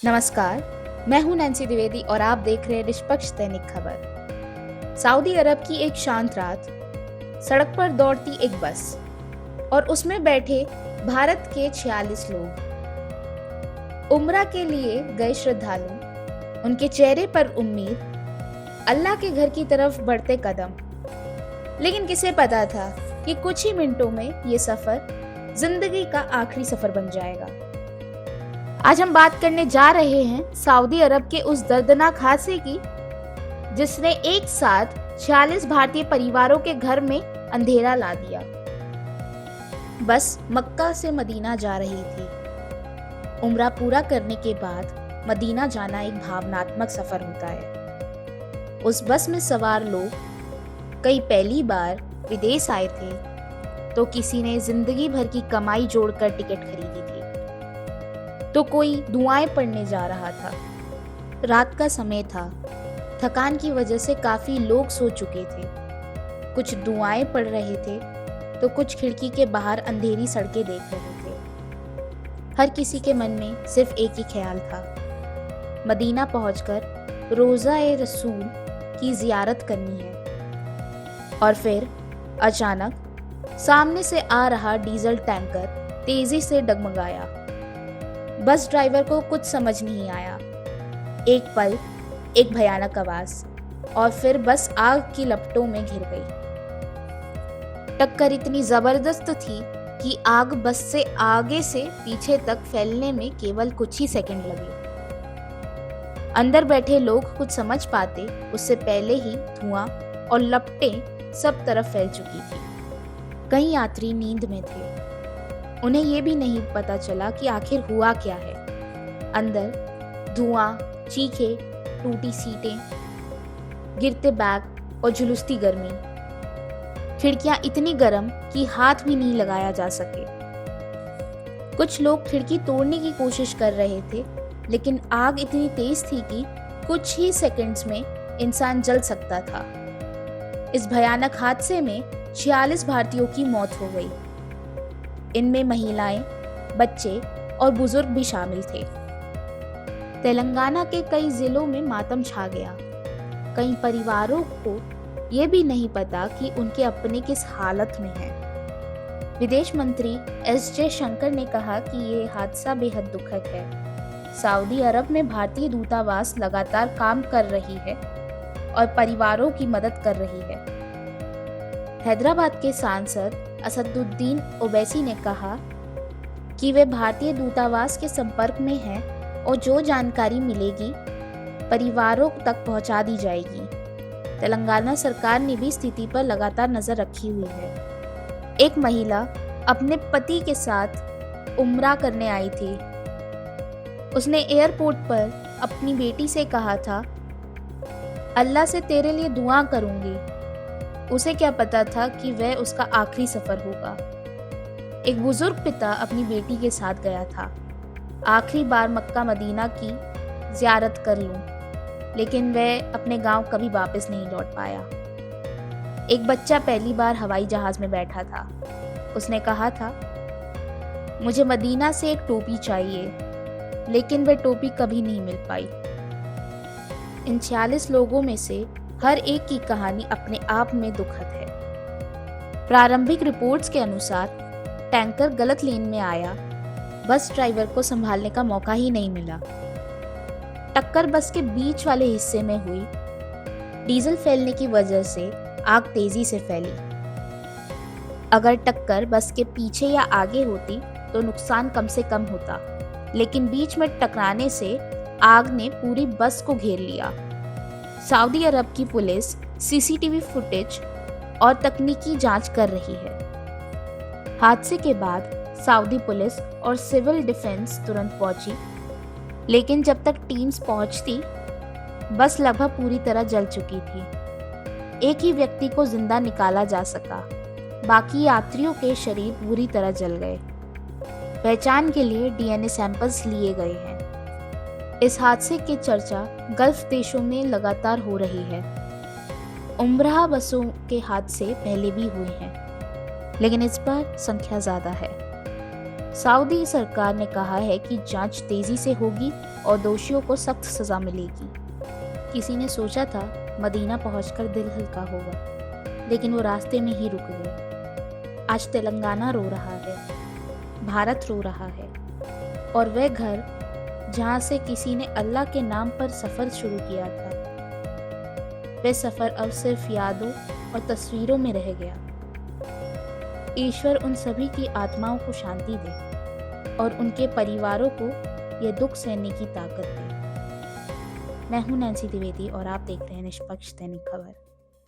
नमस्कार, मैं हूं नैन्सी द्विवेदी और आप देख रहे हैं निष्पक्ष दैनिक खबर। सऊदी अरब की एक शांत रात, सड़क पर दौड़ती एक बस और उसमें बैठे भारत के 46 लोग। उम्रा के लिए गए श्रद्धालु, उनके चेहरे पर उम्मीद, अल्लाह के घर की तरफ बढ़ते कदम। लेकिन किसे पता था कि कुछ ही मिनटों में ये सफर जिंदगी का आखिरी सफर बन जाएगा। आज हम बात करने जा रहे हैं सऊदी अरब के उस दर्दनाक हादसे की जिसने एक साथ 46 भारतीय परिवारों के घर में अंधेरा ला दिया। बस मक्का से मदीना जा रही थी। उम्रा पूरा करने के बाद मदीना जाना एक भावनात्मक सफर होता है। उस बस में सवार लोग कई पहली बार विदेश आए थे, तो किसी ने जिंदगी भर की कमाई जोड़कर टिकट खरीदी थी, तो कोई दुआएं पढ़ने जा रहा था। रात का समय था, थकान की वजह से काफी लोग सो चुके थे। कुछ दुआएं पढ़ रहे थे तो कुछ खिड़की के बाहर अंधेरी सड़कें देख रहे थे। हर किसी के मन में सिर्फ एक ही ख्याल था, मदीना पहुंचकर रोज़ा-ए रसूल की जियारत करनी है। और फिर अचानक सामने से आ रहा डीजल टैंकर तेजी से डगमगाया। बस ड्राइवर को कुछ समझ नहीं आया। एक पल, एक भयानक आवाज, और फिर बस आग की लपटों में घिर गई। टक्कर इतनी जबरदस्त थी कि आग बस से आगे से पीछे तक फैलने में केवल कुछ ही सेकंड लगे। अंदर बैठे लोग कुछ समझ पाते उससे पहले ही धुआं और लपटें सब तरफ फैल चुकी थी। कई यात्री नींद में थे, उन्हें यह भी नहीं पता चला कि आखिर हुआ क्या है। अंदर धुआं, चीखें, टूटी सीटें, गिरते बैग और झुलसती गर्मी। खिड़कियां इतनी गर्म कि हाथ भी नहीं लगाया जा सके। कुछ लोग खिड़की तोड़ने की कोशिश कर रहे थे, लेकिन आग इतनी तेज थी कि कुछ ही सेकंड्स में इंसान जल सकता था। इस भयानक हादसे में 46 भारतीयों की मौत हो गई। इनमें महिलाएं, बच्चे और बुजुर्ग भी शामिल थे। तेलंगाना के कई जिलों में मातम छा गया। कई परिवारों को यह भी नहीं पता कि उनके अपने किस हालत में हैं। विदेश मंत्री एस जयशंकर ने कहा कि यह हादसा बेहद दुखद है। सऊदी अरब में भारतीय दूतावास लगातार काम कर रही है और परिवारों की मदद कर रही है। हैदराबाद के सांसद असदुद्दीन ओवैसी ने कहा कि वे भारतीय दूतावास के संपर्क में हैं और जो जानकारी मिलेगी परिवारों तक पहुंचा दी जाएगी। तेलंगाना सरकार ने भी स्थिति पर लगातार नजर रखी हुई है। एक महिला अपने पति के साथ उम्रा करने आई थी। उसने एयरपोर्ट पर अपनी बेटी से कहा था, अल्लाह से तेरे लिए दुआ करूंगी। उसे क्या पता था कि वह उसका आखिरी सफर होगा। एक बुजुर्ग पिता अपनी बेटी के साथ गया था, आखिरी बार मक्का मदीना की जियारत कर लूं, लेकिन वह अपने गांव कभी वापस नहीं लौट पाया। एक बच्चा पहली बार हवाई जहाज में बैठा था। उसने कहा था, मुझे मदीना से एक टोपी चाहिए, लेकिन वह टोपी कभी नहीं मिल पाई। इन 46 लोगों में से हर एक की कहानी अपने आप में दुखद है। प्रारंभिक रिपोर्ट्स के अनुसार टैंकर गलत लेन में आया, बस ड्राइवर को संभालने का मौका ही नहीं मिला। टक्कर बस के बीच वाले हिस्से में हुई। डीजल फैलने की वजह से आग तेजी से फैली। अगर टक्कर बस के पीछे या आगे होती तो नुकसान कम से कम होता, लेकिन बीच में टकराने से आग ने पूरी बस को घेर लिया। सऊदी अरब की पुलिस सीसीटीवी फुटेज और तकनीकी जांच कर रही है। हादसे के बाद सऊदी पुलिस और सिविल डिफेंस तुरंत पहुंची, लेकिन जब तक टीम्स पहुंचती बस लगभग पूरी तरह जल चुकी थी। एक ही व्यक्ति को जिंदा निकाला जा सका, बाकी यात्रियों के शरीर बुरी तरह जल गए। पहचान के लिए डीएनए सैंपल्स लिए गए हैं। इस हादसे की चर्चा गल्फ देशों में लगातार हो रही है। उम्राह बसों के हादसे पहले भी हुए हैं, लेकिन इस पर संख्या ज्यादा है। सऊदी सरकार ने कहा है कि जांच तेजी से होगी और दोषियों को सख्त सजा मिलेगी। किसी ने सोचा था मदीना पहुंचकर दिल हल्का होगा, लेकिन वो रास्ते में ही रुक गए। आज तेलंगाना रो रहा है, भारत रो रहा है, और वह घर जहां से किसी ने अल्लाह के नाम पर सफर शुरू किया था, वह सफर अब सिर्फ यादों और तस्वीरों में रह गया। ईश्वर उन सभी की आत्माओं को शांति दे और उनके परिवारों को यह दुख सहने की ताकत दे। मैं हूं नैन्सी द्विवेदी और आप देख रहे हैं निष्पक्ष दैनिक खबर।